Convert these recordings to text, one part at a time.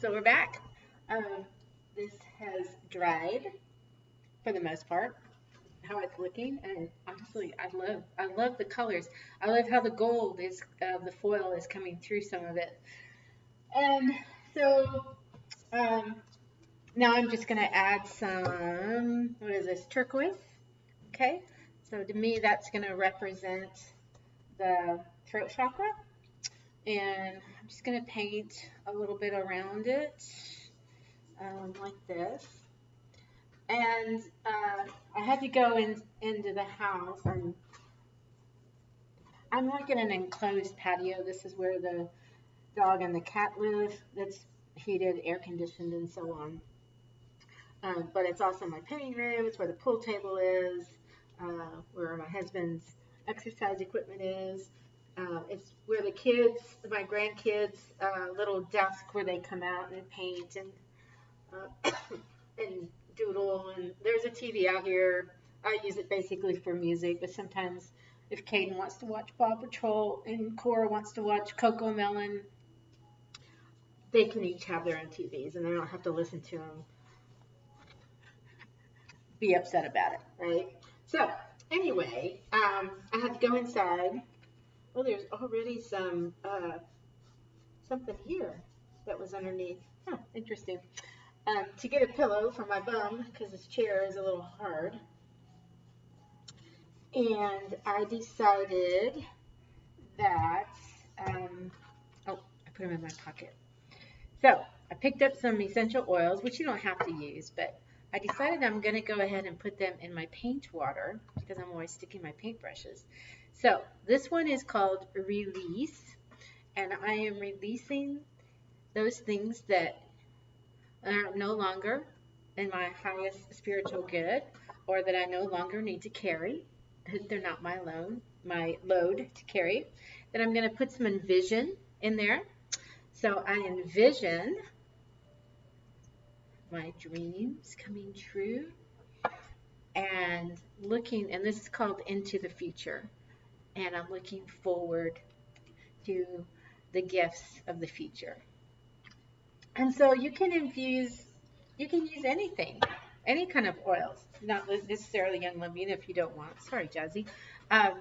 So we're back. This has dried for the most part. How it's looking, and honestly, I love the colors. I love how the gold is the foil is coming through some of it. And so um, now I'm just gonna add some. What is this? Turquoise. Okay. So to me, that's gonna represent the throat chakra, and I'm just gonna paint a little bit around it, like this. And I had to go into the house. I'm like in an enclosed patio. This is where the dog and the cat live. That's heated, air conditioned, and so on. But it's also my painting room. It's where the pool table is, where my husband's exercise equipment is. It's where the kids, my grandkids, little desk where they come out and paint uh, and doodle. And there's a TV out here. I use it basically for music, but sometimes if Caden wants to watch Paw Patrol and Cora wants to watch Coco Melon, they can each have their own TVs and they don't have to listen to them be upset about it, right? So anyway, I had to go inside. Oh, there's already something here that was underneath. Huh, interesting. To get a pillow for my bum because this chair is a little hard. And I decided that, oh, I put them in my pocket. So I picked up some essential oils, which you don't have to use, but I decided I'm going to go ahead and put them in my paint water because I'm always sticking my paintbrushes. So this one is called Release, and I am releasing those things that are no longer in my highest spiritual good, or that I no longer need to carry. They're not my load to carry. Then I'm going to put some envision in there. So I envision my dreams coming true and looking, and this is called Into the Future, and I'm looking forward to the gifts of the future. And so you can use anything, any kind of oils, not necessarily Young Living if you don't want. Sorry, Jazzy. Um,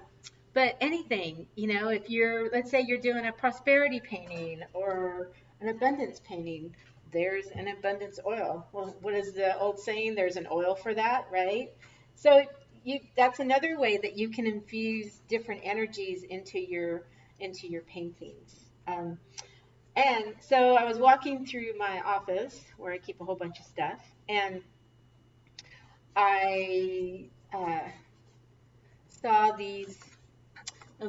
but anything, if let's say you're doing a prosperity painting or an abundance painting, there's an abundance oil. Well, what is the old saying? There's an oil for that, right? So that's another way that you can infuse different energies into your paintings. And so I was walking through my office where I keep a whole bunch of stuff, and I saw these.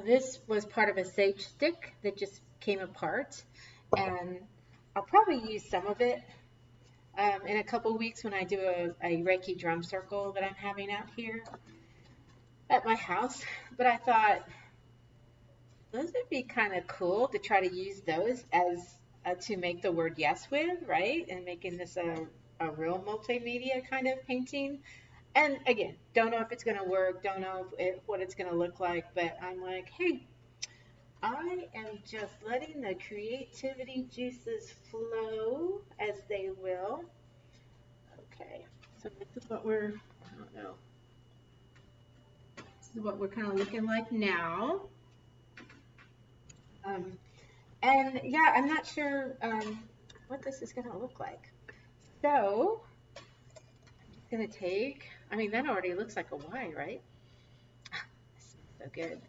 This was part of a sage stick that just came apart, and I'll probably use some of it in a couple weeks when I do a Reiki drum circle that I'm having out here at my house. But I thought those would be kind of cool to try to use those as to make the word yes with, right? And making this a real multimedia kind of painting. And again, don't know if it's going to work, don't know what it's going to look like, but I'm like, hey, I am just letting the creativity juices flow as they will. Okay, so this is what I don't know, this is what we're kind of looking like now. Um, and yeah, I'm not sure what this is going to look like. So I'm just going to take, I mean, that already looks like a Y, right? This is so good.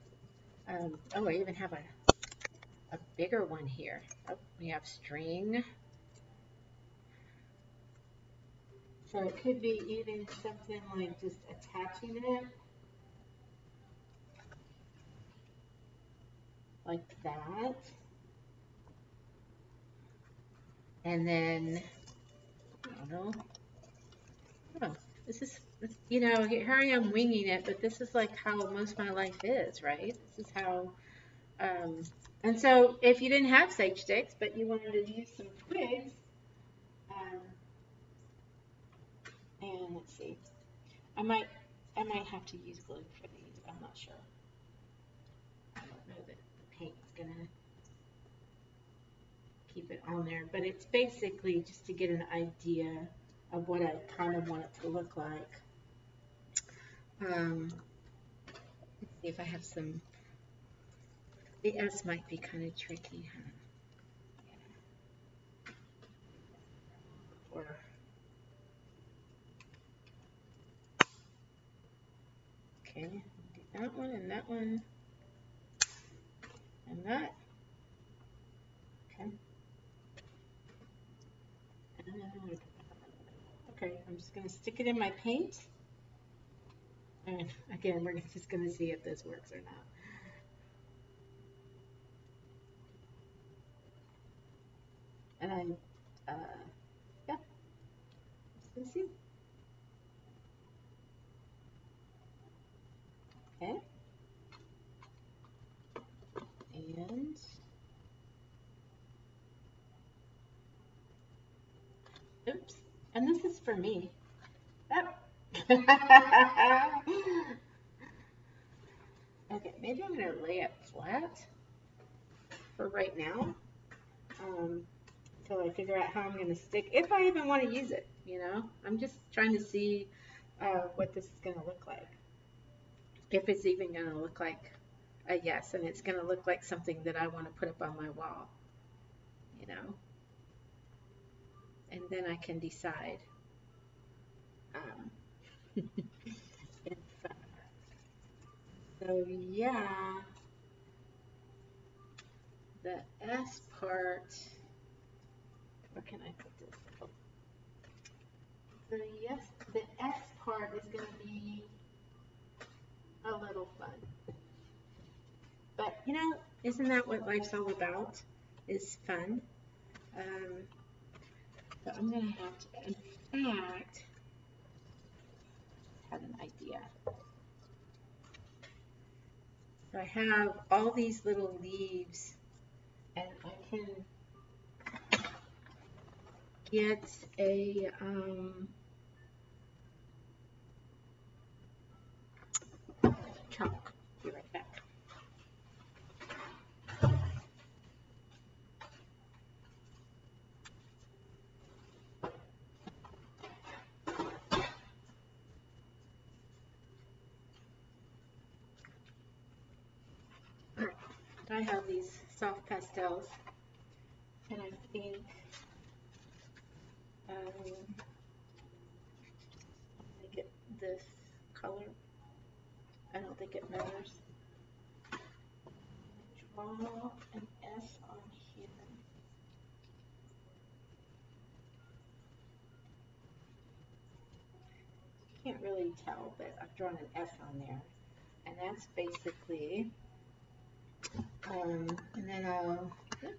Oh, I even have a bigger one here. Oh, we have string. So it could be even something like just attaching it like that. And then, I don't know. Oh, this is, here I am winging it, but this is like how most of my life is, right? This is how, um, and so if you didn't have sage sticks, but you wanted to use some twigs, um, and let's see, I might, I might have to use glue for these. I'm not sure. I don't know that the paint's gonna keep it on there, but it's basically just to get an idea of what I kind of want it to look like. Let's see if I have some. The S might be kind of tricky, huh? Or okay, do that one and that one and that. Okay. Okay, I'm just going to stick it in my paint. And again, we're just going to see if this works or not. And yeah, just going to see. Okay. And oops. And this is for me. Oh. Okay, maybe I'm going to lay it flat for right now. Until I figure out how I'm going to stick, if I even want to use it, you know. I'm just trying to see what this is going to look like. If it's even going to look like a yes, and it's going to look like something that I want to put up on my wall, you know. And then I can decide. So yeah, the S part, where can I put this? Oh. So yes, the S part is going to be a little fun. But you know, isn't that what life's all about? Is fun. So I'm going to have to, in fact, have an idea. So I have all these little leaves, and I can get a chalk. Be right back. I have these soft pastels, and I think make it this color. I don't think it matters. Draw an S on here. Can't really tell, but I've drawn an S on there, and that's basically. And then I'll get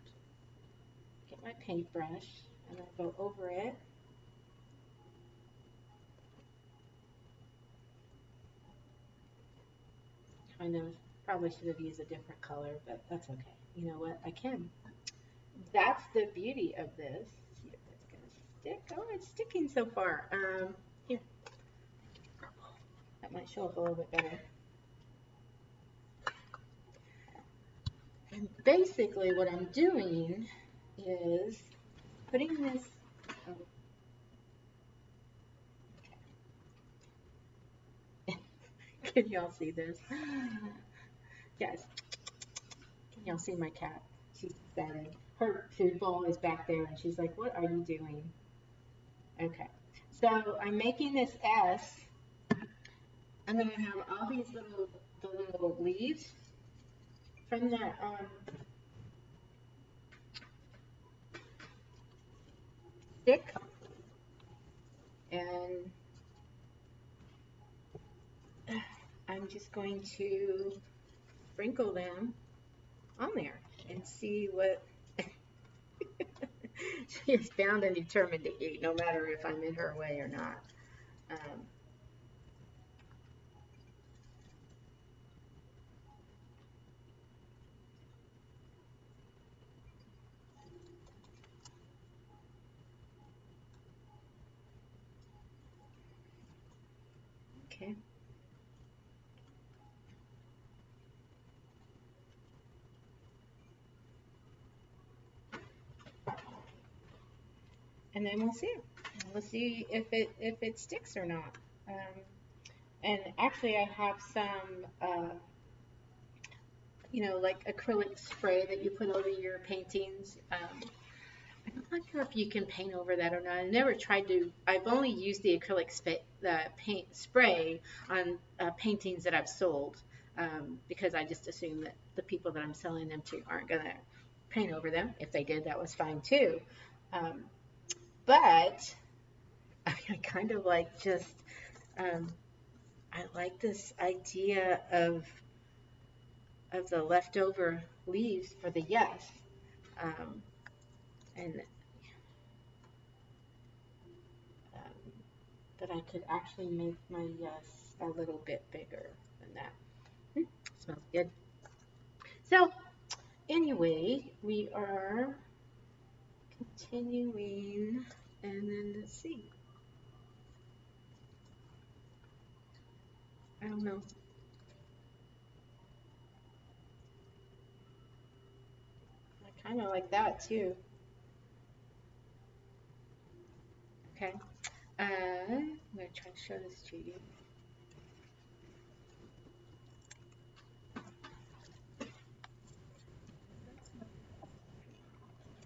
my paintbrush and I'll go over it. Kind of, probably should have used a different color, but that's okay. You know what? I can. That's the beauty of this. Let's see if that's gonna stick. Oh, it's sticking so far. Here. That might show up a little bit better. And basically what I'm doing is putting this, can y'all see this? Yes. Can y'all see my cat? She's excited. Her food bowl is back there and she's like, what are you doing? Okay. So I'm making this S, and then I have all these little leaves from the stick, and I'm just going to sprinkle them on there and see what she is bound and determined to eat, no matter if I'm in her way or not. Okay. and then we'll see. We'll see if it sticks or not. And actually, I have some, like acrylic spray that you put over your paintings. I'm not sure if you can paint over that or not. I never tried to. I've only used the acrylic paint spray on paintings that I've sold because I just assume that the people that I'm selling them to aren't going to paint over them. If they did, that was fine too. Um, but I kind of like just, um, I like this idea of the leftover leaves for the yes. Um, and um, that I could actually make my yes a little bit bigger than that. Smells good. So anyway, we are continuing, and then let's see. I don't know. I kind of like that too. Okay. I'm gonna try to show this to you.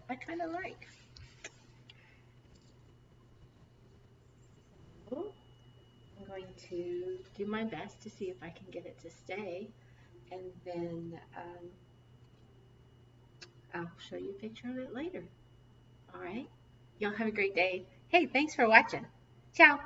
I kind of like. So I'm going to do my best to see if I can get it to stay, and then I'll show you a picture of it later. All right. Y'all have a great day. Hey, thanks for watching. Ciao.